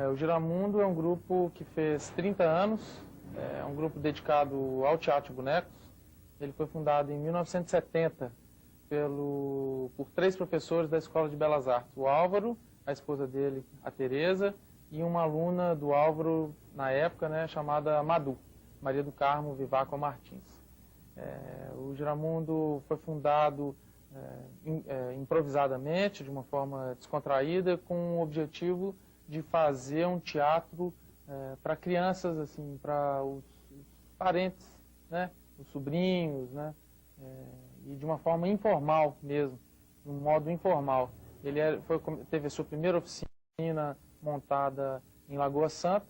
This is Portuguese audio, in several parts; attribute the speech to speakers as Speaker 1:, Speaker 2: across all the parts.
Speaker 1: O Giramundo é um grupo que fez 30 anos, é um grupo dedicado ao teatro de bonecos. Ele foi fundado em 1970 por 3 professores da Escola de Belas Artes. O Álvaro, a esposa dele, a Tereza, e uma aluna do Álvaro, na época, né, chamada Madu, Maria do Carmo Vivaco Martins. O Giramundo foi fundado improvisadamente, de uma forma descontraída, com o objetivo de fazer um teatro para crianças, assim, para os parentes, né, os sobrinhos, né, e de uma forma informal mesmo, de um modo informal. Ele teve a sua primeira oficina montada em Lagoa Santa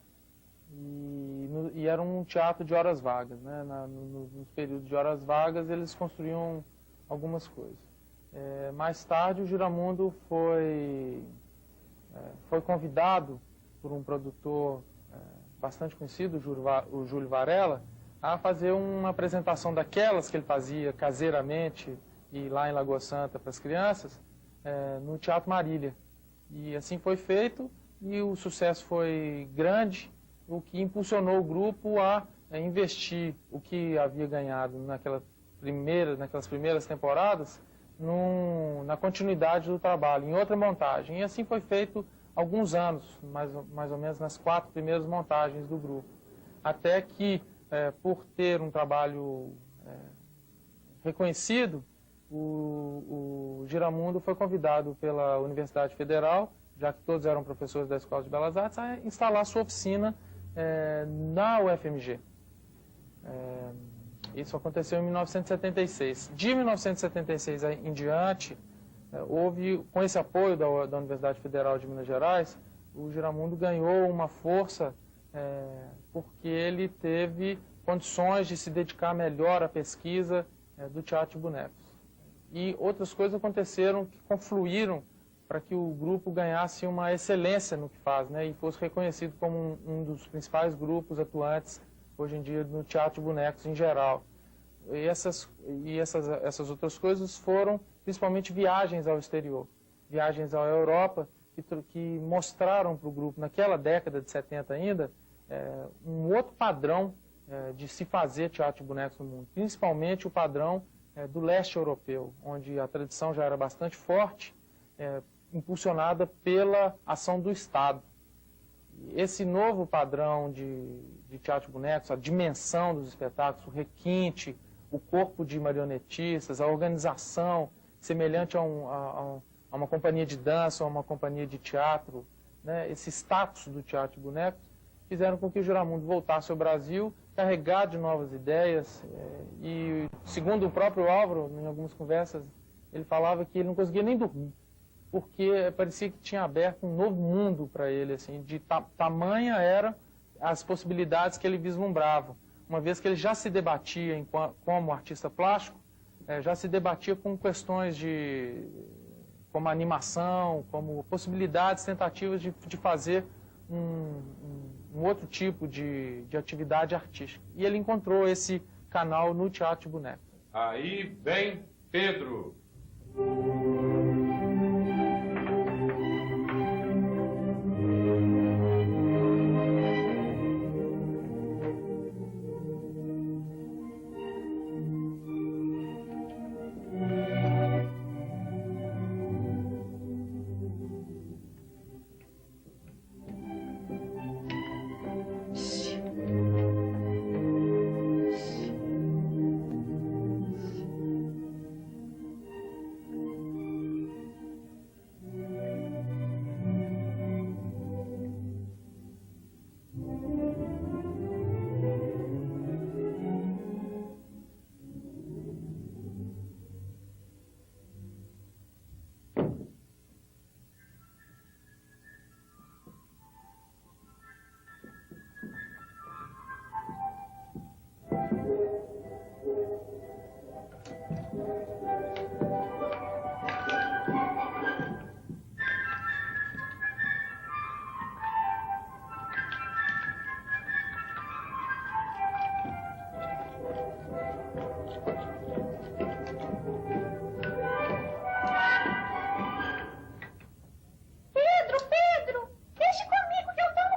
Speaker 1: e era um teatro de horas vagas, né, nos períodos de horas vagas eles construíam algumas coisas. Mais tarde o Giramundo foi convidado por um produtor bastante conhecido, o Júlio Varela, a fazer uma apresentação daquelas que ele fazia caseiramente e lá em Lagoa Santa para as crianças, no Teatro Marília. E assim foi feito e o sucesso foi grande, o que impulsionou o grupo a investir o que havia ganhado naquelas primeiras temporadas na continuidade do trabalho, em outra montagem. E assim foi feito alguns anos, mais ou menos nas 4 primeiras montagens do grupo. Até que, por ter um trabalho reconhecido, o Giramundo foi convidado pela Universidade Federal, já que todos eram professores da Escola de Belas Artes, a instalar sua oficina na UFMG. Isso aconteceu em 1976. De 1976 em diante, houve, com esse apoio da Universidade Federal de Minas Gerais, o Giramundo ganhou uma força porque ele teve condições de se dedicar melhor à pesquisa do teatro de bonecos. E outras coisas aconteceram que confluíram para que o grupo ganhasse uma excelência no que faz, né, e fosse reconhecido como um dos principais grupos atuantes hoje em dia no teatro de bonecos em geral. E essas outras coisas foram principalmente viagens ao exterior, viagens à Europa, que mostraram para o grupo, naquela década de 70 ainda, um outro padrão de se fazer teatro de bonecos no mundo, principalmente o padrão do leste europeu, onde a tradição já era bastante forte, impulsionada pela ação do Estado. Esse novo padrão de teatro de bonecos, a dimensão dos espetáculos, o requinte, o corpo de marionetistas, a organização semelhante a uma companhia de dança ou a uma companhia de teatro, né, esse status do teatro de bonecos, fizeram com que o Giramundo voltasse ao Brasil, carregado de novas ideias, e segundo o próprio Álvaro, em algumas conversas, ele falava que ele não conseguia nem dormir, porque parecia que tinha aberto um novo mundo para ele, assim, de tamanha eram as possibilidades que ele vislumbrava, uma vez que ele já se debatia como artista plástico, já se debatia com questões como animação, como possibilidades, tentativas de fazer um outro tipo de atividade artística. E ele encontrou esse canal no teatro de bonecos.
Speaker 2: Aí vem Pedro.
Speaker 3: Pedro, deixe comigo que eu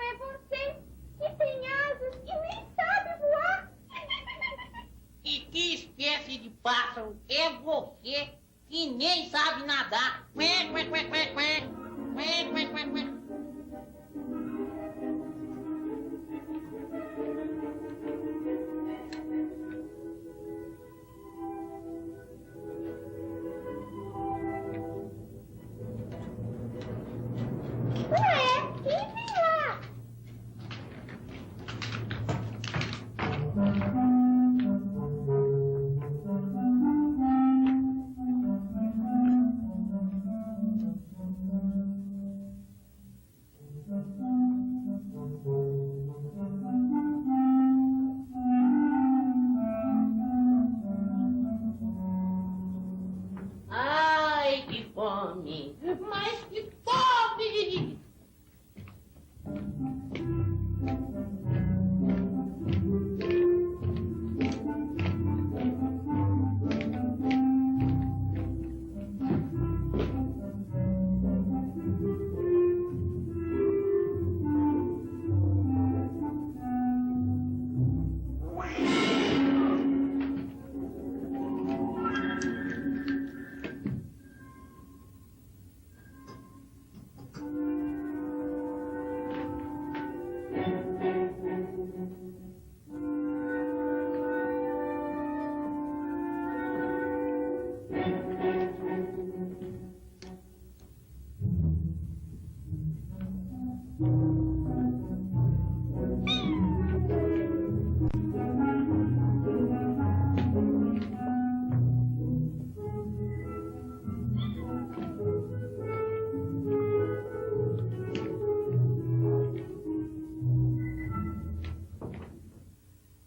Speaker 3: é você que tem asas e nem sabe voar.
Speaker 4: E que espécie de pássaro é você que nem sabe nadar? Quê, quê, quê, quê, quê. Quê, quê, quê, quê.
Speaker 3: Ué, quem vem lá?
Speaker 4: Ai, que fome! Mas que fome!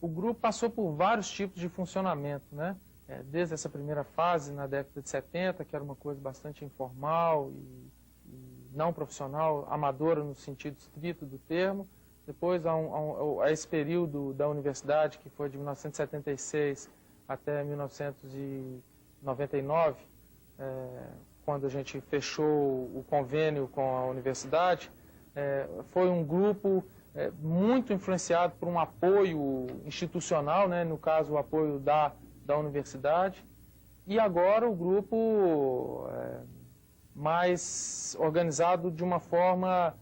Speaker 1: O grupo passou por vários tipos de funcionamento, né? Desde essa primeira fase, na década de 70, que era uma coisa bastante informal e não profissional, amadora no sentido estrito do termo. Depois, a esse período da universidade, que foi de 1976 até 1999, quando a gente fechou o convênio com a universidade, foi um grupo muito influenciado por um apoio institucional, né, no caso o apoio da universidade, e agora o grupo mais organizado de uma forma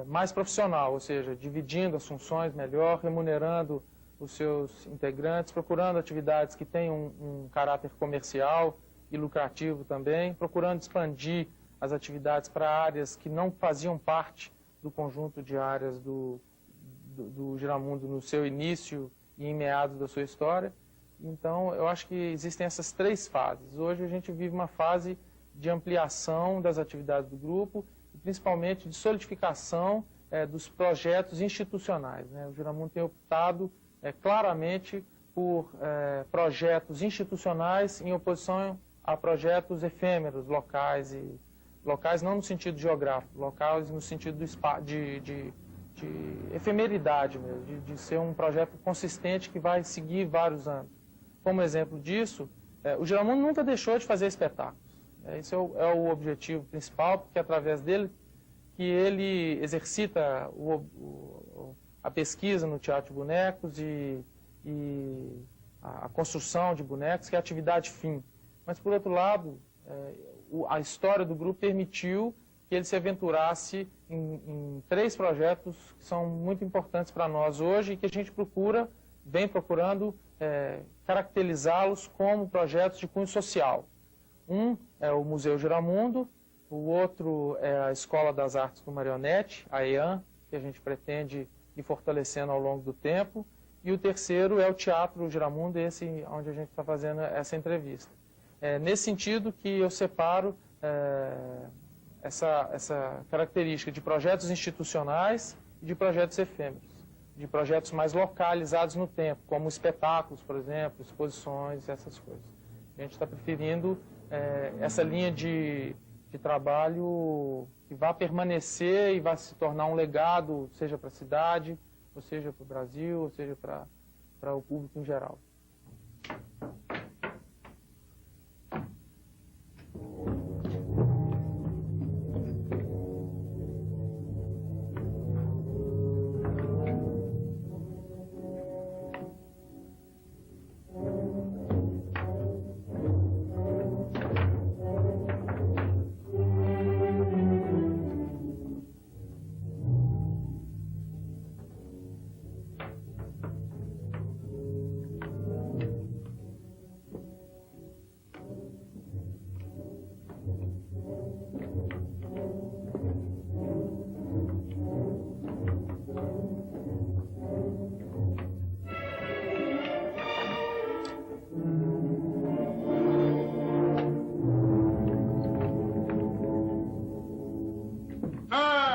Speaker 1: mais profissional, ou seja, dividindo as funções melhor, remunerando os seus integrantes, procurando atividades que tenham um caráter comercial e lucrativo também, procurando expandir as atividades para áreas que não faziam parte do conjunto de áreas do Giramundo no seu início e em meados da sua história. Então, eu acho que existem essas três fases. Hoje a gente vive uma fase de ampliação das atividades do grupo, e principalmente de solidificação dos projetos institucionais, né? O Giramundo tem optado claramente por projetos institucionais em oposição a projetos efêmeros, locais não no sentido geográfico, locais no sentido de efemeridade mesmo, de ser um projeto consistente que vai seguir vários anos. Como exemplo disso, o Giramundo nunca deixou de fazer espetáculos. Esse é o objetivo principal, porque é através dele que ele exercita a pesquisa no teatro de bonecos e a construção de bonecos, que é a atividade fim. Mas, por outro lado, a história do grupo permitiu que ele se aventurasse em três projetos que são muito importantes para nós hoje e que a gente vem procurando caracterizá-los como projetos de cunho social. Um é o Museu Giramundo, o outro é a Escola das Artes do Marionete, a EAM, que a gente pretende ir fortalecendo ao longo do tempo, e o terceiro é o Teatro Giramundo, esse onde a gente está fazendo essa entrevista. Nesse sentido que eu separo essa característica de projetos institucionais e de projetos efêmeros, de projetos mais localizados no tempo, como espetáculos, por exemplo, exposições, essas coisas. A gente está preferindo essa linha de trabalho que vai permanecer e vai se tornar um legado, seja para a cidade, ou seja para o Brasil, ou seja para o público em geral.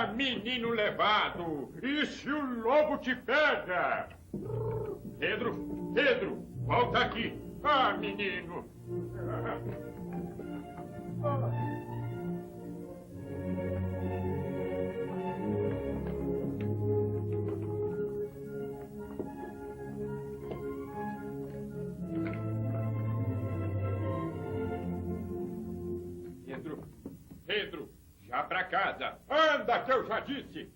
Speaker 2: Ah, menino levado! E se o lobo te pega? Pedro, volta aqui! Ah, menino! Pedro, já pra casa! Anda, que eu já disse!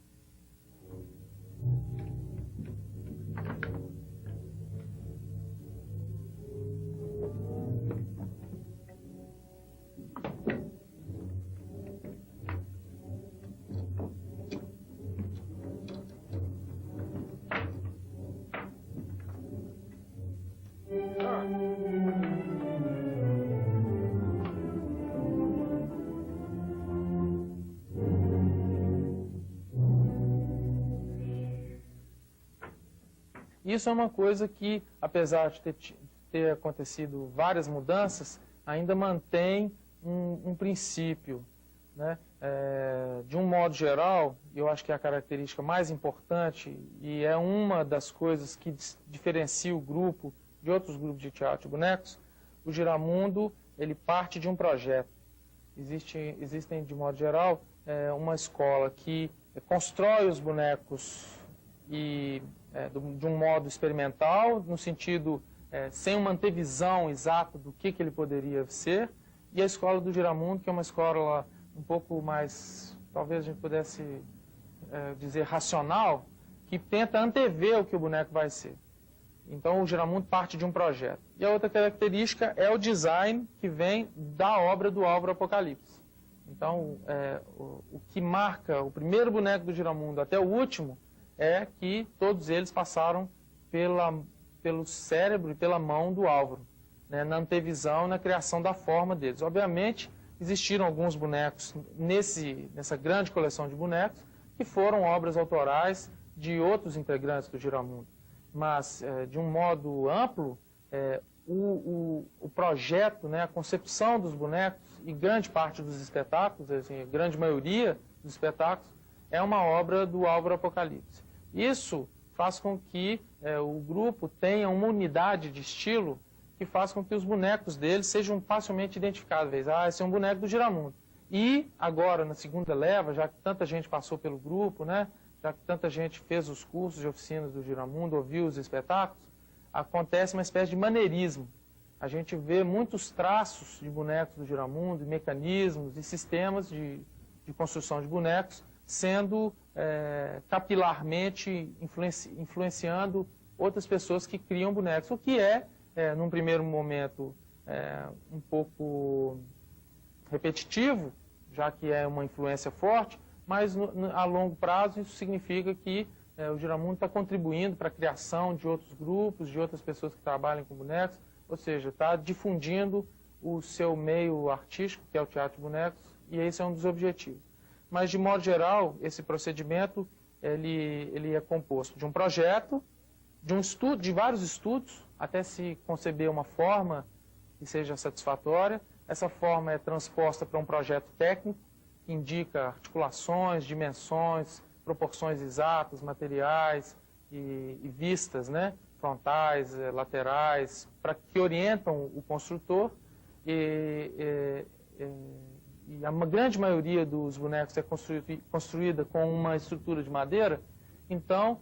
Speaker 1: Isso é uma coisa que, apesar de ter acontecido várias mudanças, ainda mantém um princípio, né? De um modo geral, eu acho que é a característica mais importante e é uma das coisas que diferencia o grupo de outros grupos de teatro de bonecos, o Giramundo, ele parte de um projeto. Existem, de modo geral, uma escola que constrói os bonecos de um modo experimental, no sentido sem uma antevisão exata do que ele poderia ser, e a escola do Giramundo, que é uma escola um pouco mais, talvez a gente pudesse dizer, racional, que tenta antever o que o boneco vai ser. Então o Giramundo parte de um projeto. E a outra característica é o design que vem da obra do Álvaro Apocalipse. Então o que marca o primeiro boneco do Giramundo até o último é que todos eles passaram pelo cérebro e pela mão do Álvaro, né, na antevisão, na criação da forma deles. Obviamente, existiram alguns bonecos nessa grande coleção de bonecos que foram obras autorais de outros integrantes do Giramundo. Mas, de um modo amplo, o projeto, né, a concepção dos bonecos e grande parte dos espetáculos, assim, a grande maioria dos espetáculos, é uma obra do Álvaro Apocalipse. Isso faz com que o grupo tenha uma unidade de estilo que faz com que os bonecos deles sejam facilmente identificáveis. Ah, esse é um boneco do Giramundo. E agora, na segunda leva, já que tanta gente passou pelo grupo, né, já que tanta gente fez os cursos de oficinas do Giramundo, ouviu os espetáculos, acontece uma espécie de maneirismo. A gente vê muitos traços de bonecos do Giramundo, mecanismos e sistemas de construção de bonecos sendo capilarmente influenciando outras pessoas que criam bonecos, o que num primeiro momento, um pouco repetitivo, já que é uma influência forte, mas a longo prazo isso significa que o Giramundo está contribuindo para a criação de outros grupos, de outras pessoas que trabalham com bonecos, ou seja, está difundindo o seu meio artístico, que é o teatro de bonecos, e esse é um dos objetivos. Mas, de modo geral, esse procedimento ele é composto de um projeto, de um estudo, de vários estudos, até se conceber uma forma que seja satisfatória. Essa forma é transposta para um projeto técnico, que indica articulações, dimensões, proporções exatas, materiais e vistas, né, frontais, laterais, que orientam o construtor. E a grande maioria dos bonecos é construída com uma estrutura de madeira. Então,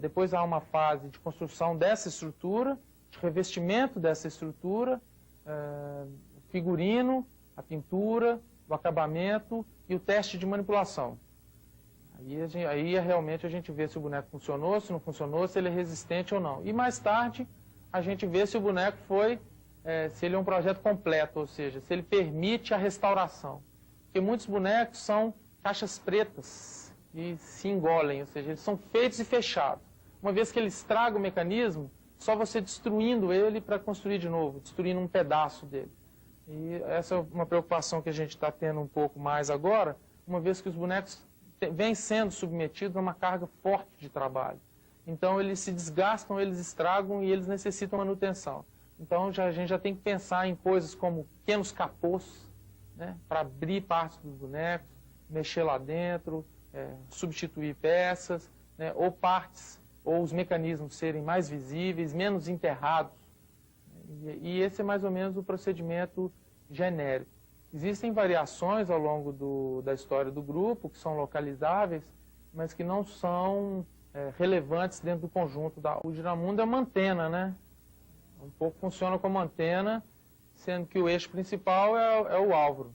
Speaker 1: depois há uma fase de construção dessa estrutura, de revestimento dessa estrutura, o figurino, a pintura, o acabamento e o teste de manipulação. Aí realmente a gente vê se o boneco funcionou, se não funcionou, se ele é resistente ou não. E mais tarde a gente vê se o boneco se ele é um projeto completo, ou seja, se ele permite a restauração. Porque muitos bonecos são caixas pretas e se engolem, ou seja, eles são feitos e fechados. Uma vez que ele estraga o mecanismo, só você destruindo ele para construir de novo, destruindo um pedaço dele. E essa é uma preocupação que a gente está tendo um pouco mais agora, uma vez que os bonecos vêm sendo submetidos a uma carga forte de trabalho. Então eles se desgastam, eles estragam e eles necessitam manutenção. Então a gente já tem que pensar em coisas como pequenos capôs, né, para abrir partes dos bonecos, mexer lá dentro, substituir peças, né, ou partes, ou os mecanismos serem mais visíveis, menos enterrados. E esse é mais ou menos o procedimento genérico. Existem variações ao longo da história do grupo, que são localizáveis, mas que não são relevantes dentro do conjunto. O giramundo é uma antena, né? Um pouco funciona como antena, sendo que o eixo principal é o álvaro.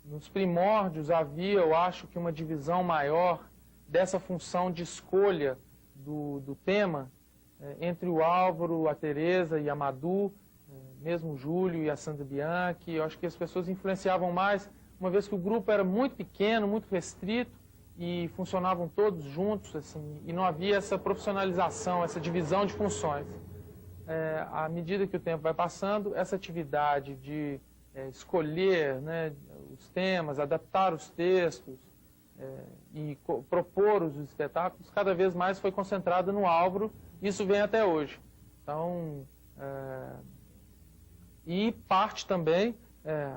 Speaker 1: Nos primórdios havia, eu acho, que uma divisão maior dessa função de escolha do tema entre o Álvaro, a Teresa e a Madu, mesmo o Júlio e a Sandra Bianchi. Eu acho que as pessoas influenciavam mais, uma vez que o grupo era muito pequeno, muito restrito, e funcionavam todos juntos, assim, e não havia essa profissionalização, essa divisão de funções. À medida que o tempo vai passando, essa atividade de escolher, né, os temas, adaptar os textos e propor os espetáculos, cada vez mais foi concentrada no Álvaro. Isso vem até hoje. Então, e parte também,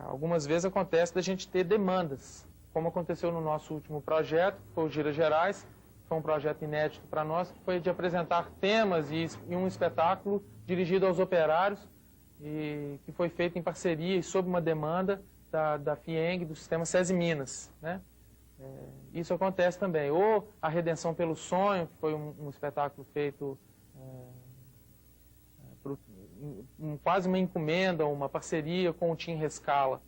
Speaker 1: algumas vezes acontece da gente ter demandas, como aconteceu no nosso último projeto, que foi o Gira Gerais, que foi um projeto inédito para nós, que foi de apresentar temas e um espetáculo dirigido aos operários, e que foi feito em parceria e sob uma demanda da FIENG, do Sistema SESI Minas, né? Isso acontece também. Ou a Redenção pelo Sonho, que foi um espetáculo feito quase uma encomenda, uma parceria com o Tim Rescala,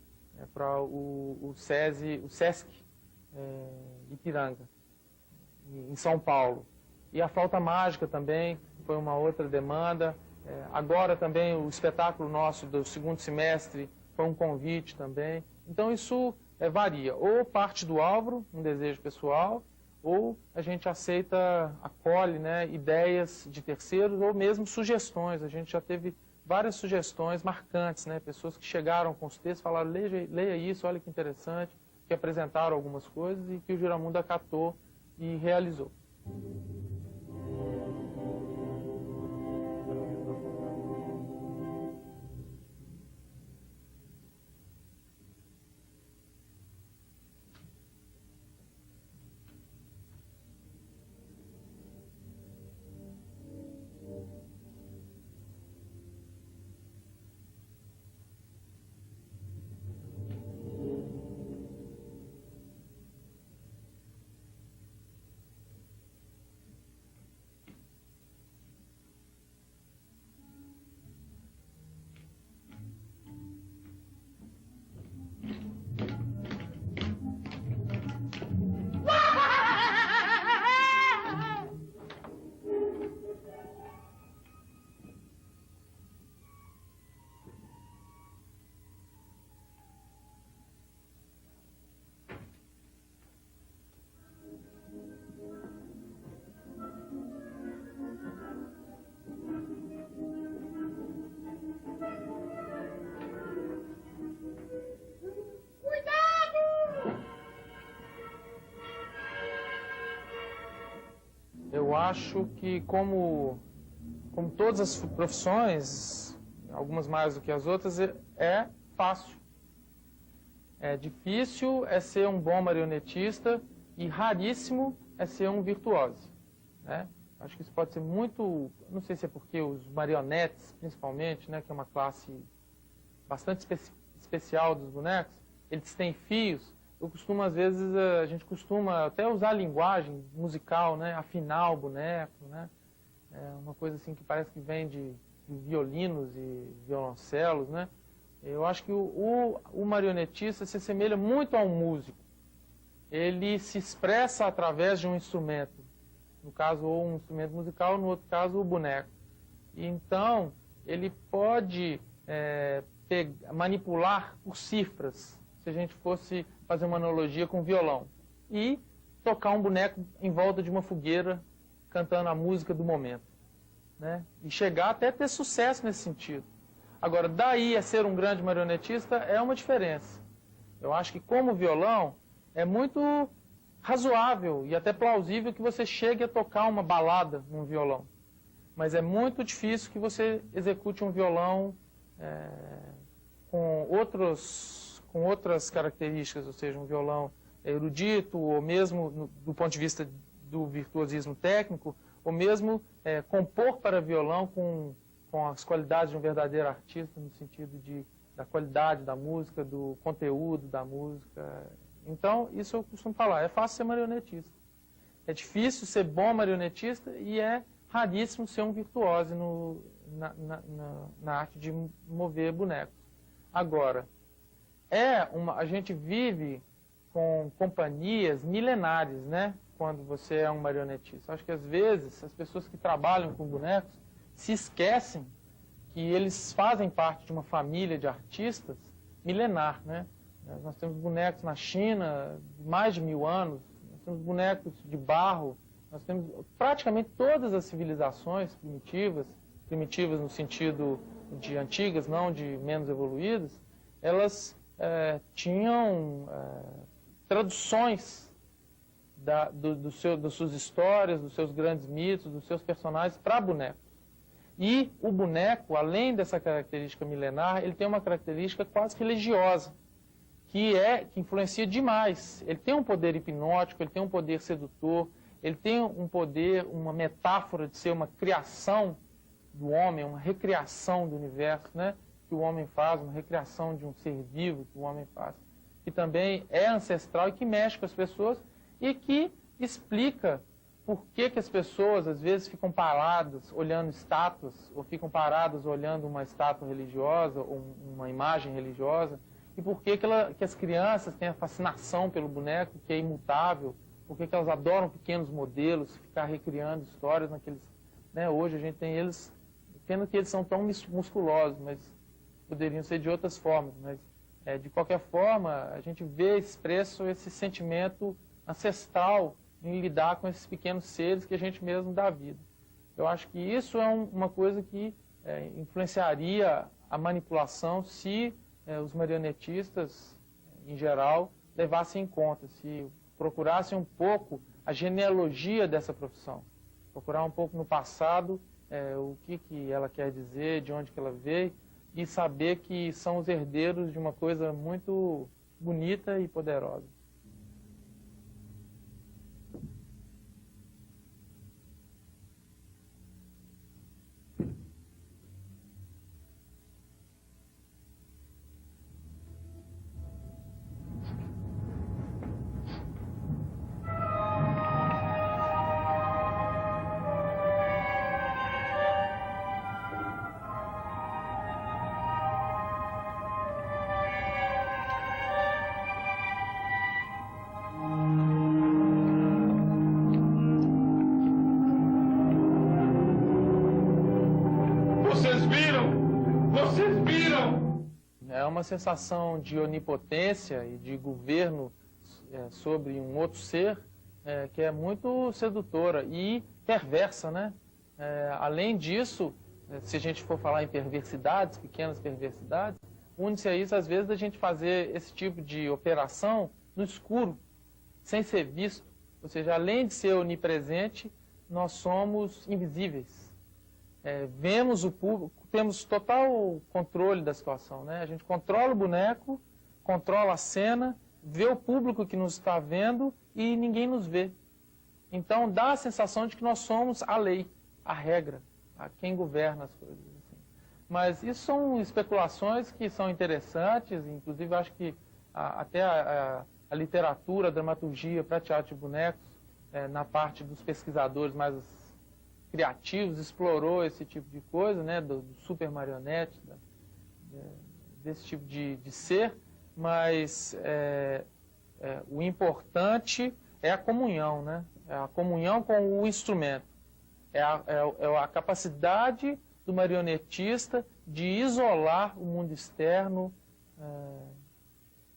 Speaker 1: para o SESC Ipiranga, em São Paulo. E a Flauta Mágica também foi uma outra demanda. Agora também o espetáculo nosso do segundo semestre foi um convite também. Então isso varia. Ou parte do Álvaro, um desejo pessoal, ou a gente aceita, acolhe, né, ideias de terceiros, ou mesmo sugestões. A gente já teve várias sugestões marcantes, né, pessoas que chegaram com os textos, falaram, leia isso, olha que interessante, que apresentaram algumas coisas e que o Giramundo acatou e realizou. Eu acho que, como todas as profissões, algumas mais do que as outras, é fácil. Difícil é ser um bom marionetista e raríssimo é ser um virtuoso, né? Acho que isso pode ser muito... Não sei se é porque os marionetes, principalmente, né, que é uma classe bastante especial dos bonecos, eles têm fios. Eu costumo, às vezes, a gente costuma até usar a linguagem musical, né? Afinar o boneco, né? É uma coisa assim que parece que vem de violinos e violoncelos, né? Eu acho que o marionetista se assemelha muito a um músico. Ele se expressa através de um instrumento. No caso, ou um instrumento musical, no outro caso, o boneco. E, então, ele pode manipular por cifras, se a gente fosse fazer uma analogia com violão, e tocar um boneco em volta de uma fogueira, cantando a música do momento, né? E chegar até ter sucesso nesse sentido. Agora, daí a ser um grande marionetista é uma diferença. Eu acho que, como violão, é muito razoável e até plausível que você chegue a tocar uma balada num violão. Mas é muito difícil que você execute um violão com outras características, ou seja, um violão erudito, ou mesmo do ponto de vista do virtuosismo técnico, ou mesmo compor para violão com as qualidades de um verdadeiro artista, no sentido da qualidade da música, do conteúdo da música. Então, isso eu costumo falar, é fácil ser marionetista. É difícil ser bom marionetista e é raríssimo ser um virtuoso na arte de mover bonecos. Agora, a gente vive com companhias milenares, né? Quando você é um marionetista. Acho que às vezes as pessoas que trabalham com bonecos se esquecem que eles fazem parte de uma família de artistas milenar, né? Nós temos bonecos na China de mais de 1000 anos, nós temos bonecos de barro, nós temos praticamente todas as civilizações primitivas no sentido de antigas, não de menos evoluídas, elas tinham traduções das suas histórias, dos seus grandes mitos, dos seus personagens para bonecos. E o boneco, além dessa característica milenar, ele tem uma característica quase religiosa, que influencia demais. Ele tem um poder hipnótico, ele tem um poder sedutor, ele tem um poder, uma metáfora de ser uma criação do homem, uma recriação do universo, né? Que o homem faz, uma recriação de um ser vivo que o homem faz, que também é ancestral e que mexe com as pessoas e que explica por que as pessoas às vezes ficam paradas olhando estátuas ou ficam paradas olhando uma estátua religiosa ou uma imagem religiosa e por que as crianças têm a fascinação pelo boneco que é imutável, por que elas adoram pequenos modelos, ficar recriando histórias naqueles... Né? Hoje a gente tem eles, pena que eles são tão musculosos, mas poderiam ser de outras formas, mas de qualquer forma a gente vê expresso esse sentimento ancestral em lidar com esses pequenos seres que a gente mesmo dá vida. Eu acho que isso é uma coisa que influenciaria a manipulação se os marionetistas, em geral, levassem em conta, se procurassem um pouco a genealogia dessa profissão, procurar um pouco no passado o que ela quer dizer, de onde que ela veio, e saber que são os herdeiros de uma coisa muito bonita e poderosa. Uma sensação de onipotência e de governo sobre um outro ser que é muito sedutora e perversa, né? Além disso, se a gente for falar em perversidades, pequenas perversidades, une-se a isso, às vezes, da gente fazer esse tipo de operação no escuro, sem ser visto. Ou seja, além de ser onipresente, nós somos invisíveis. Vemos o público, temos total controle da situação, né? A gente controla o boneco, controla a cena, vê o público que nos está vendo e ninguém nos vê. Então dá a sensação de que nós somos a lei, a regra, a quem governa as coisas. Assim. Mas isso são especulações que são interessantes, inclusive acho que até a literatura, a dramaturgia para teatro de bonecos, na parte dos pesquisadores mais criativos, explorou esse tipo de coisa, né, do super marionete, desse tipo de ser, mas o importante é a comunhão, né, é a comunhão com o instrumento, é a capacidade do marionetista de isolar o mundo externo,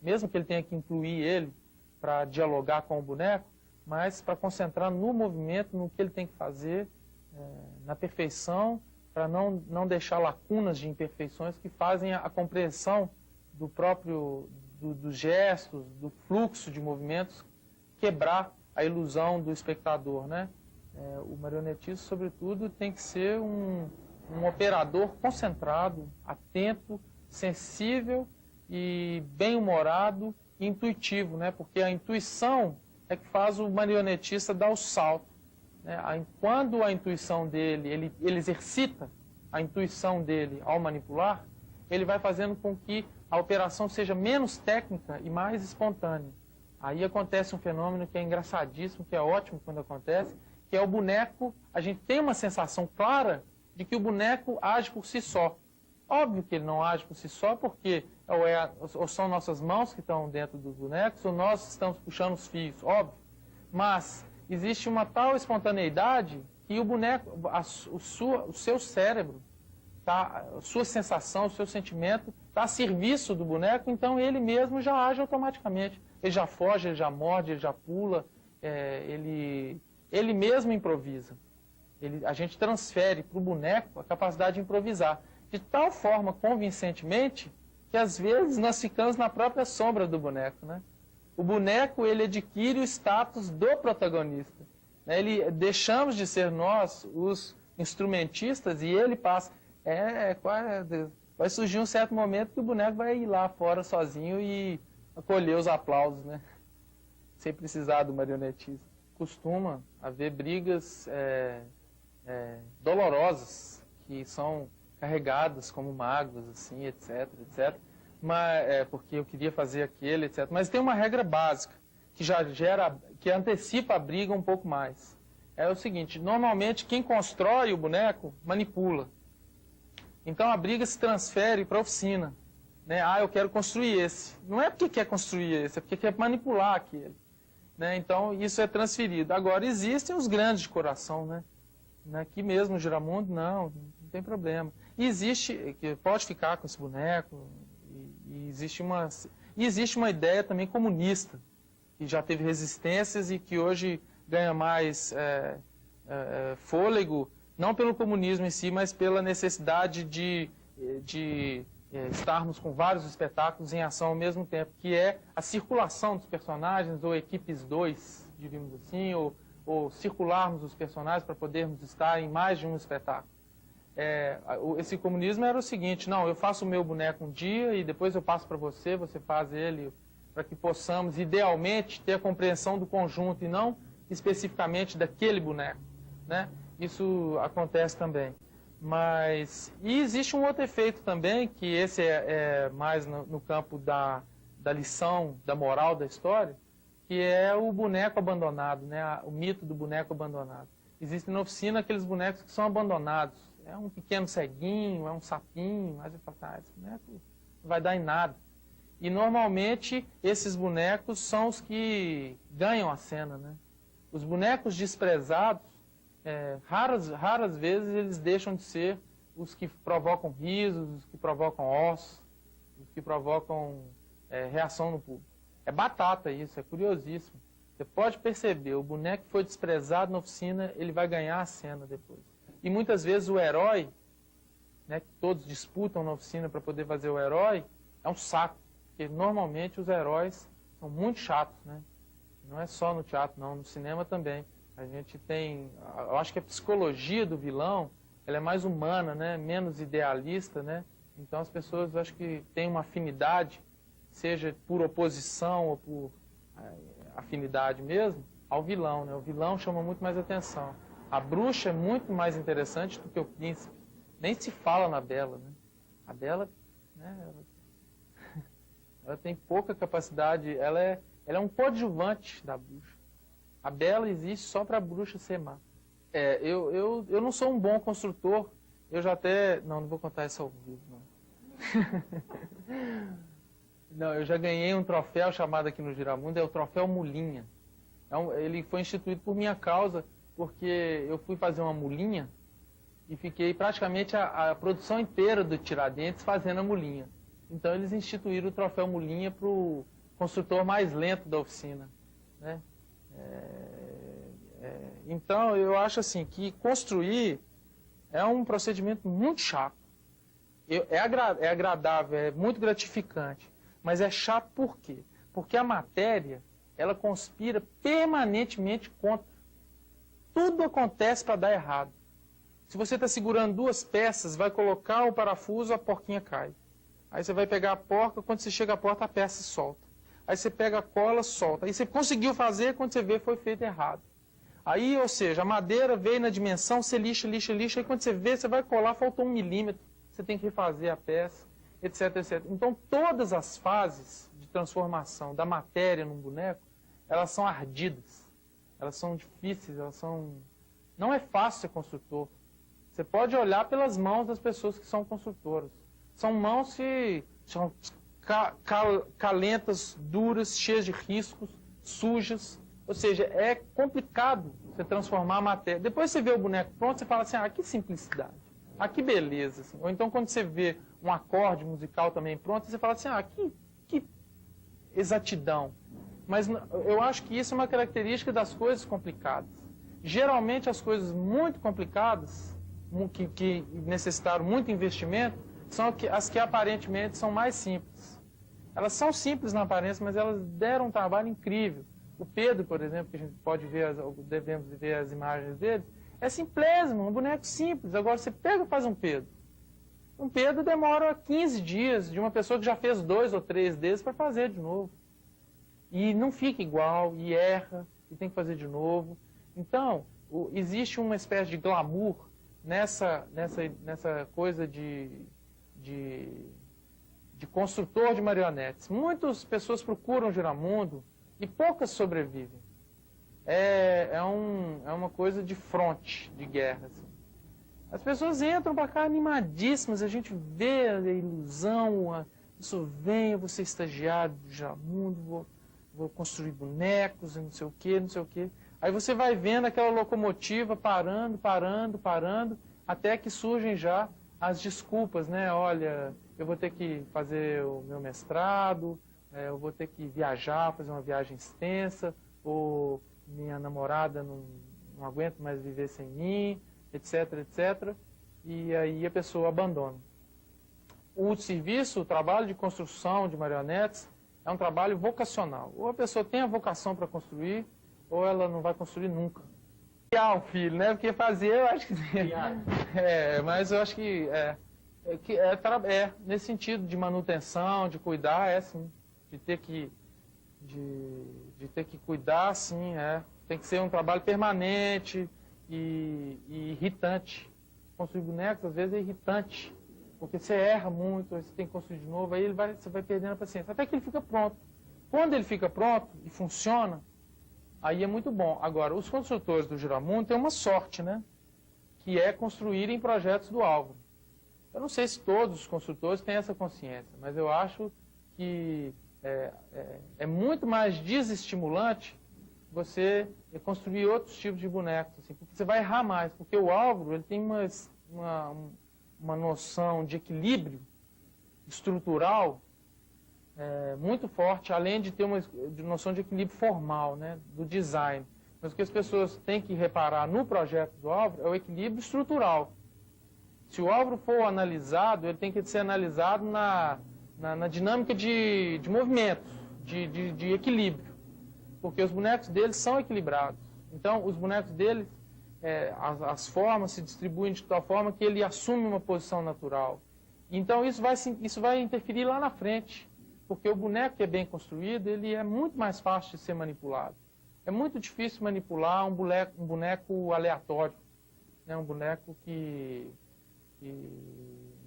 Speaker 1: mesmo que ele tenha que incluir ele para dialogar com o boneco, mas para concentrar no movimento, no que ele tem que fazer, na perfeição, para não deixar lacunas de imperfeições que fazem a compreensão do próprio, dos gestos, do fluxo de movimentos, quebrar a ilusão do espectador, né? O marionetista, sobretudo, tem que ser um operador concentrado, atento, sensível e bem-humorado intuitivo, né? Porque a intuição é que faz o marionetista dar o salto, né? Quando a intuição dele, ele exercita a intuição dele ao manipular, ele vai fazendo com que a operação seja menos técnica e mais espontânea. Aí acontece um fenômeno que é engraçadíssimo, que é ótimo quando acontece, que é o boneco, a gente tem uma sensação clara de que o boneco age por si só. Óbvio que ele não age por si só, porque ou são nossas mãos que estão dentro dos bonecos, ou nós estamos puxando os fios, óbvio. Mas existe uma tal espontaneidade que o boneco, o seu cérebro, tá, a sua sensação, o seu sentimento está a serviço do boneco, então ele mesmo já age automaticamente. Ele já foge, ele já morde, ele já pula, ele mesmo improvisa. A gente transfere para o boneco a capacidade de improvisar, de tal forma convincentemente que às vezes nós ficamos na própria sombra do boneco, né? O boneco, ele adquire o status do protagonista, né? Deixamos de ser nós os instrumentistas e ele passa. Vai surgir um certo momento que o boneco vai ir lá fora sozinho e acolher os aplausos, né? Sem precisar do marionetista. Costuma haver brigas dolorosas, que são carregadas como mágoas, assim, etc, etc. Mas, porque eu queria fazer aquele, etc. Mas tem uma regra básica, que antecipa a briga um pouco mais. É o seguinte, normalmente quem constrói o boneco manipula. Então a briga se transfere para a oficina, né? Eu quero construir esse. Não é porque quer construir esse, é porque quer manipular aquele, né? Então isso é transferido. Agora existem os grandes de coração, né? Aqui mesmo no Giramundo, não tem problema. E existe, que pode ficar com esse boneco, e existe uma ideia também comunista, que já teve resistências e que hoje ganha mais fôlego, não pelo comunismo em si, mas pela necessidade de estarmos com vários espetáculos em ação ao mesmo tempo, que é a circulação dos personagens, ou equipes 2, diríamos assim, ou circularmos os personagens para podermos estar em mais de um espetáculo. Esse comunismo era o seguinte, não, eu faço o meu boneco um dia e depois eu passo para você, você faz ele, para que possamos, idealmente, ter a compreensão do conjunto e não especificamente daquele boneco, né? Isso acontece também. E existe um outro efeito também, que esse é mais no campo da lição, da moral da história, que é o boneco abandonado, né? O mito do boneco abandonado. Existem na oficina aqueles bonecos que são abandonados. É um pequeno ceguinho, é um sapinho, mas eu falo, esse boneco não vai dar em nada. E normalmente esses bonecos são os que ganham a cena, né? Os bonecos desprezados, raras vezes eles deixam de ser os que provocam risos, os que provocam ossos, os que provocam reação no público. É batata isso, é curiosíssimo. Você pode perceber, o boneco que foi desprezado na oficina, ele vai ganhar a cena depois. E muitas vezes o herói, né, que todos disputam na oficina para poder fazer o herói, é um saco. Porque normalmente os heróis são muito chatos, né? Não é só no teatro, não, no cinema também. A gente tem, eu acho que a psicologia do vilão, ela é mais humana, né? Menos idealista, né? Então as pessoas, eu acho que têm uma afinidade, seja por oposição ou por afinidade mesmo, ao vilão, né? O vilão chama muito mais atenção. A bruxa é muito mais interessante do que o príncipe. Nem se fala na Bela, né? A Bela, né, ela tem pouca capacidade, ela é um coadjuvante da bruxa. A Bela existe só para a bruxa ser má. Eu não sou um bom construtor, eu já até... Não vou contar isso ao vivo, não. Não, eu já ganhei um troféu chamado aqui no Giramundo, é o troféu Mulinha. Ele foi instituído por minha causa, porque eu fui fazer uma mulinha e fiquei praticamente a produção inteira do Tiradentes fazendo a mulinha. Então eles instituíram o troféu Mulinha para o construtor mais lento da oficina, né? Então eu acho assim que construir é um procedimento muito chato. É agradável, é muito gratificante, mas é chato por quê? Porque a matéria, ela conspira permanentemente contra. Tudo acontece para dar errado. Se você está segurando duas peças, vai colocar o parafuso, a porquinha cai. Aí você vai pegar a porca, quando você chega à porta, a peça se solta. aí você pega a cola, solta. Aí você conseguiu fazer, quando você vê, foi feito errado. Aí, ou seja, a madeira veio na dimensão, você lixa, aí quando você vê, você vai colar, faltou 1 milímetro, você tem que refazer a peça, etc, etc. Então, todas as fases de transformação da matéria num boneco, elas são ardidas, elas são difíceis, não é fácil ser construtor. Você pode olhar pelas mãos das pessoas que são construtoras. São mãos que são calentas, duras, cheias de riscos, sujas. Ou seja, é complicado você transformar a matéria. Depois você vê o boneco pronto, você fala assim, que simplicidade, que beleza. Assim. Ou então quando você vê um acorde musical também pronto, você fala assim, que exatidão. Mas eu acho que isso é uma característica das coisas complicadas. Geralmente as coisas muito complicadas, que necessitaram muito investimento, são as que aparentemente são mais simples. Elas são simples na aparência, mas elas deram um trabalho incrível. O Pedro, por exemplo, que a gente pode ver, devemos ver as imagens dele, é simplésimo, um boneco simples. Agora você pega e faz um Pedro. Um Pedro demora 15 dias de uma pessoa que já fez 2 ou 3 deles para fazer de novo. E não fica igual, e erra, e tem que fazer de novo. Então, existe uma espécie de glamour nessa coisa de construtor de marionetes. Muitas pessoas procuram o Giramundo e poucas sobrevivem. É uma coisa de fronte, de guerra. Assim. As pessoas entram para cá animadíssimas, a gente vê a ilusão, isso vem, eu vou ser estagiário do Giramundo, vou construir bonecos, e não sei o quê, não sei o quê. Aí você vai vendo aquela locomotiva parando, até que surgem já as desculpas, né? Olha, eu vou ter que fazer o meu mestrado, eu vou ter que viajar, fazer uma viagem extensa, ou minha namorada não aguenta mais viver sem mim, etc, etc. E aí a pessoa abandona. O serviço, o trabalho de construção de marionetes, é um trabalho vocacional. Ou a pessoa tem a vocação para construir, ou ela não vai construir nunca. Criar um filho, né? Porque fazer, eu acho que... mas eu acho que nesse sentido de manutenção, de cuidar, sim. De ter que cuidar, sim, Tem que ser um trabalho permanente e irritante. Construir bonecos, às vezes, é irritante. Porque você erra muito, aí você tem que construir de novo, aí você vai perdendo a paciência. Até que ele fica pronto. Quando ele fica pronto e funciona, aí é muito bom. Agora, os construtores do Giramundo têm uma sorte, né? Que é construírem projetos do Álvaro. Eu não sei se todos os construtores têm essa consciência, mas eu acho que é muito mais desestimulante você construir outros tipos de bonecos, assim, porque você vai errar mais. Porque o Álvaro ele tem uma noção de equilíbrio estrutural muito forte, além de ter uma noção de equilíbrio formal, né, do design. Mas o que as pessoas têm que reparar no projeto do Álvaro é o equilíbrio estrutural. Se o Álvaro for analisado, ele tem que ser analisado na dinâmica de movimentos, de equilíbrio. Porque os bonecos deles são equilibrados. Então, os bonecos deles, as formas se distribuem de tal forma que ele assume uma posição natural. Então, isso vai interferir lá na frente. Porque o boneco que é bem construído, ele é muito mais fácil de ser manipulado. É muito difícil manipular um boneco aleatório, né? Um boneco que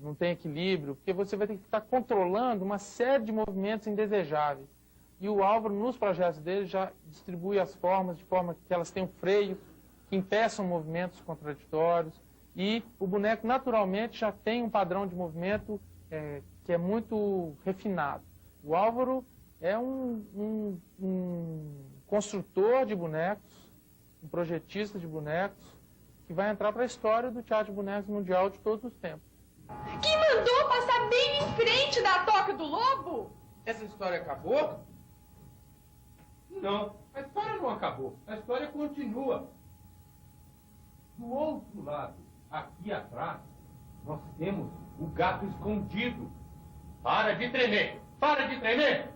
Speaker 1: não tem equilíbrio, porque você vai ter que ficar controlando uma série de movimentos indesejáveis. E o Álvaro, nos projetos dele, já distribui as formas de forma que elas tenham freio, que impeçam movimentos contraditórios, e o boneco, naturalmente, já tem um padrão de movimento que é muito refinado. O Álvaro é um construtor de bonecos, um projetista de bonecos, que vai entrar para a história do teatro de bonecos mundial de todos os tempos.
Speaker 3: Que mandou passar bem em frente da Toca do Lobo?
Speaker 5: Essa história acabou? Não, a história não acabou. A história continua. Do outro lado, aqui atrás, nós temos o gato escondido. Para de tremer! Para de tremer!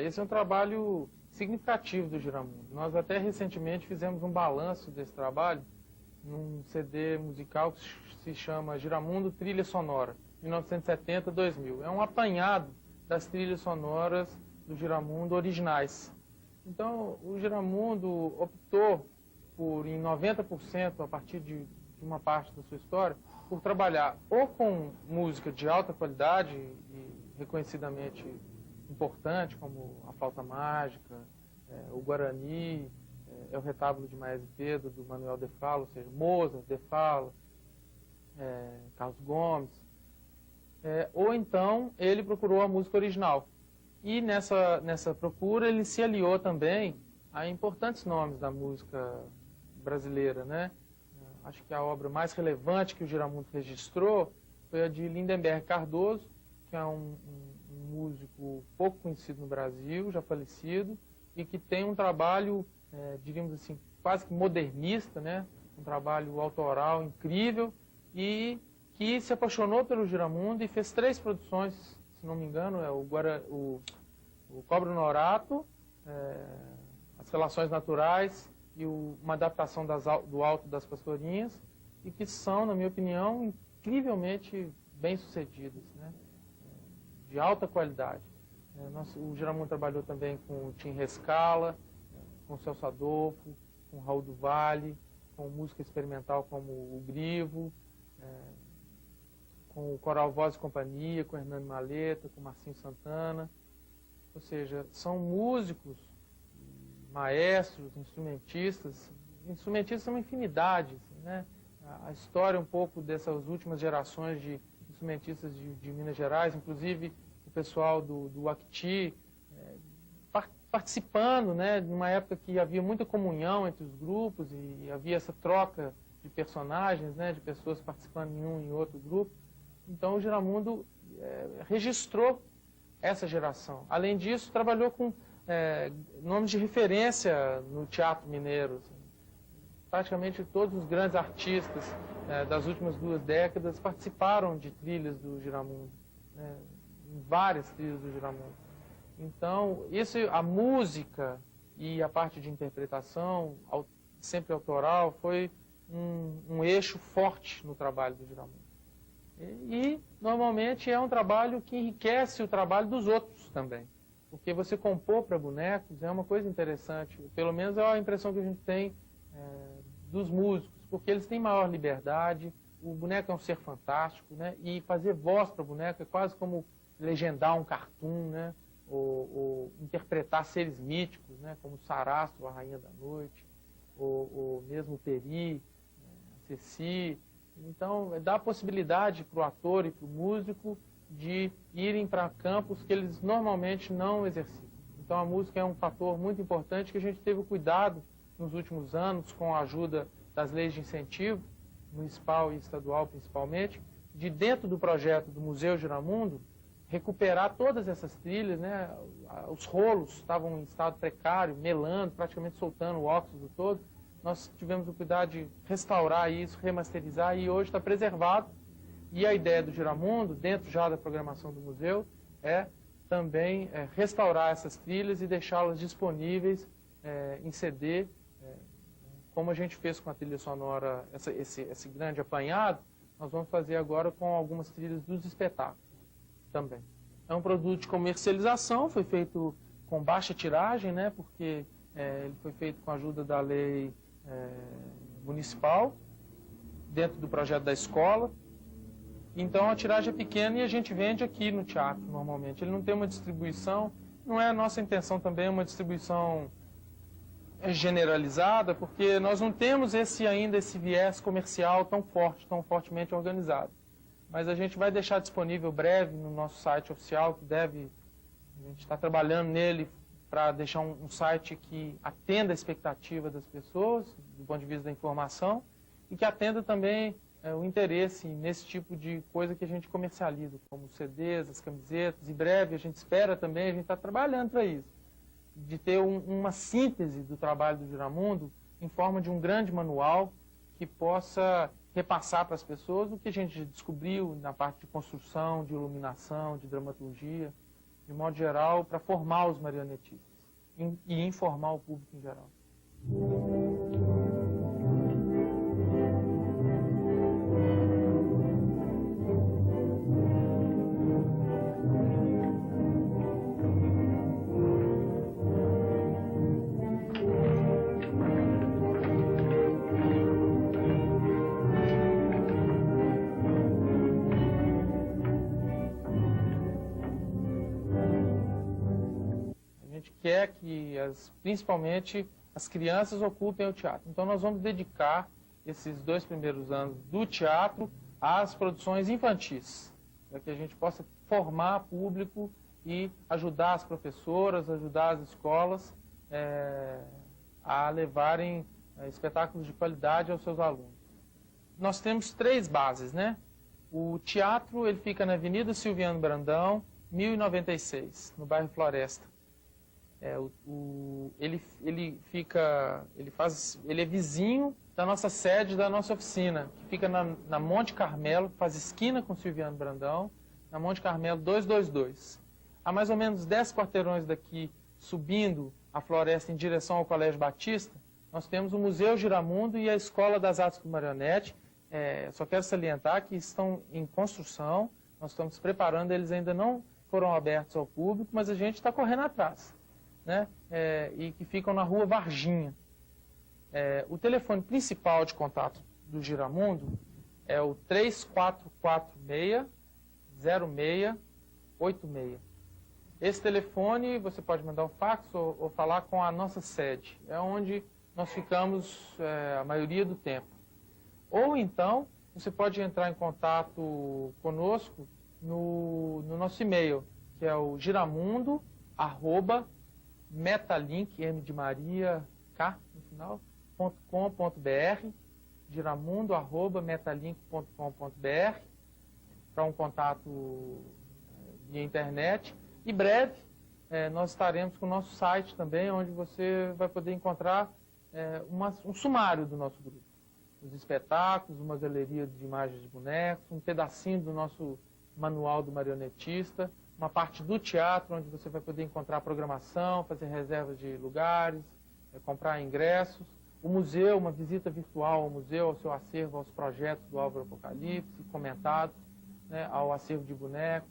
Speaker 1: esse é um trabalho significativo do Giramundo. Nós até recentemente fizemos um balanço desse trabalho num CD musical que se chama Giramundo Trilha Sonora, 1970-2000. É um apanhado das trilhas sonoras do Giramundo originais. Então, o Giramundo optou por, em 90%, a partir de uma parte da sua história, por trabalhar ou com música de alta qualidade e reconhecidamente importante, como a Flauta Mágica, o Guarani, o Retábulo de Maese Pedro, do Manuel de Falla, ou seja, Mozart, de Falla, Carlos Gomes, ou então ele procurou a música original. E nessa procura ele se aliou também a importantes nomes da música brasileira, né? Acho que a obra mais relevante que o Giramundo registrou foi a de Lindenberg Cardoso, que é um músico pouco conhecido no Brasil, já falecido, e que tem um trabalho, diríamos assim, quase que modernista, né? Um trabalho autoral incrível, e que se apaixonou pelo Giramundo e fez 3 produções, se não me engano, o Cobra Norato, As Relações Naturais e uma adaptação do Alto das Pastorinhas, e que são, na minha opinião, incrivelmente bem-sucedidas, né? De alta qualidade. O Giramundo trabalhou também com o Tim Rescala, com o Celso Adolfo, com o Raul do Vale, com música experimental como o Grivo, com o Coral Voz e Companhia, com o Hernani Maleta, com o Marcinho Santana. Ou seja, são músicos, maestros, instrumentistas são uma infinidade, assim, né? A história um pouco dessas últimas gerações de instrumentistas de Minas Gerais, inclusive o pessoal do Acti, participando, né, numa época que havia muita comunhão entre os grupos e havia essa troca de personagens, né, de pessoas participando em um e outro grupo. Então o Giramundo registrou essa geração. Além disso, trabalhou com nomes de referência no teatro mineiro. Assim. Praticamente todos os grandes artistas das últimas 2 décadas participaram de trilhas do Giramundo, né, em várias trilhas do Giramundo. Então, a música e a parte de interpretação, sempre autoral, foi um eixo forte no trabalho do Giramundo. E, normalmente, é um trabalho que enriquece o trabalho dos outros também. Porque você compor para bonecos é uma coisa interessante. Pelo menos é a impressão que a gente tem dos músicos, porque eles têm maior liberdade, o boneco é um ser fantástico, né? E fazer voz para boneco é quase como legendar um cartoon, né? Ou interpretar seres míticos, né? Como Sarastro, a Rainha da Noite, ou mesmo Peri, Ceci. Então, dá a possibilidade para o ator e para o músico de irem para campos que eles normalmente não exercitam. Então, a música é um fator muito importante que a gente teve cuidado nos últimos anos, com a ajuda das leis de incentivo, municipal e estadual principalmente, de dentro do projeto do Museu Giramundo, recuperar todas essas trilhas, né? Os rolos estavam em estado precário, melando, praticamente soltando o óxido todo. Nós tivemos o cuidado de restaurar isso, remasterizar, e hoje está preservado. E a ideia do Giramundo, dentro já da programação do museu, é também restaurar essas trilhas e deixá-las disponíveis em CD, como a gente fez com a trilha sonora, esse grande apanhado, nós vamos fazer agora com algumas trilhas dos espetáculos também. É um produto de comercialização, foi feito com baixa tiragem, né, porque ele foi feito com a ajuda da lei municipal, dentro do projeto da escola. Então a tiragem é pequena e a gente vende aqui no teatro normalmente. Ele não tem uma distribuição, não é a nossa intenção também uma distribuição generalizada, porque nós não temos ainda esse viés comercial tão forte, tão fortemente organizado. Mas a gente vai deixar disponível breve no nosso site oficial, a gente está trabalhando nele para deixar um site que atenda a expectativa das pessoas, do ponto de vista da informação, e que atenda também o interesse nesse tipo de coisa que a gente comercializa, como os CDs, as camisetas. Em breve, a gente espera também, a gente está trabalhando para isso, de ter uma síntese do trabalho do Giramundo em forma de um grande manual que possa repassar para as pessoas o que a gente descobriu na parte de construção, de iluminação, de dramaturgia. de modo geral, para formar os marionetistas e informar o público em geral. Quer que, principalmente, as crianças ocupem o teatro. Então, nós vamos dedicar esses 2 primeiros anos do teatro às produções infantis, para que a gente possa formar público e ajudar as professoras, ajudar as escolas a levarem espetáculos de qualidade aos seus alunos. Nós temos 3 bases, né? O teatro ele fica na Avenida Silviano Brandão, 1096, no bairro Floresta. Ele é vizinho da nossa sede, da nossa oficina, que fica na Monte Carmelo, faz esquina com Silviano Brandão, na Monte Carmelo 222. A mais ou menos 10 quarteirões daqui, subindo a floresta em direção ao Colégio Batista, nós temos o Museu Giramundo e a Escola das Artes do Marionete. Só quero salientar que estão em construção, nós estamos preparando, eles ainda não foram abertos ao público, mas a gente está correndo atrás. Né? E que ficam na rua Varginha. O telefone principal de contato do Giramundo é o 3446-0686. Esse telefone você pode mandar um fax ou falar com a nossa sede. É onde nós ficamos a maioria do tempo. Ou então, você pode entrar em contato conosco no nosso e-mail, que é o giramundo@metalink, M de Maria, K no final, .com.br, giramundo@metalink.com.br, para um contato via internet. E breve, nós estaremos com o nosso site também, onde você vai poder encontrar um sumário do nosso grupo. Os espetáculos, uma galeria de imagens de bonecos, um pedacinho do nosso manual do marionetista, uma parte do teatro, onde você vai poder encontrar programação, fazer reservas de lugares, comprar ingressos. O museu, uma visita virtual ao museu, ao seu acervo, aos projetos do Álvaro Apocalipse, comentados, né, ao acervo de bonecos,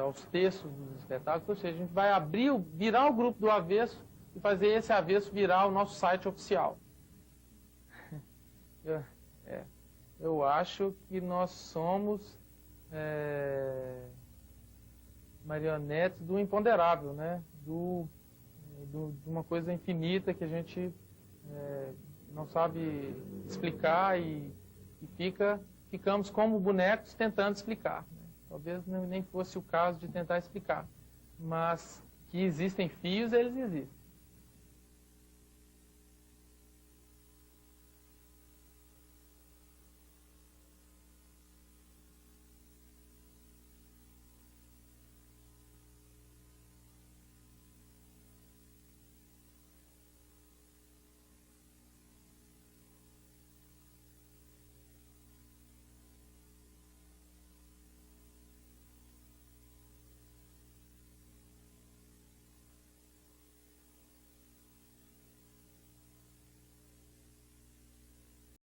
Speaker 1: aos textos dos espetáculos. Ou seja, a gente vai virar o grupo do avesso e fazer esse avesso virar o nosso site oficial. Eu acho que nós somos marionetes do imponderável, né? De uma coisa infinita que a gente não sabe explicar e ficamos como bonecos tentando explicar. Né? Talvez nem fosse o caso de tentar explicar, mas que existem fios, eles existem.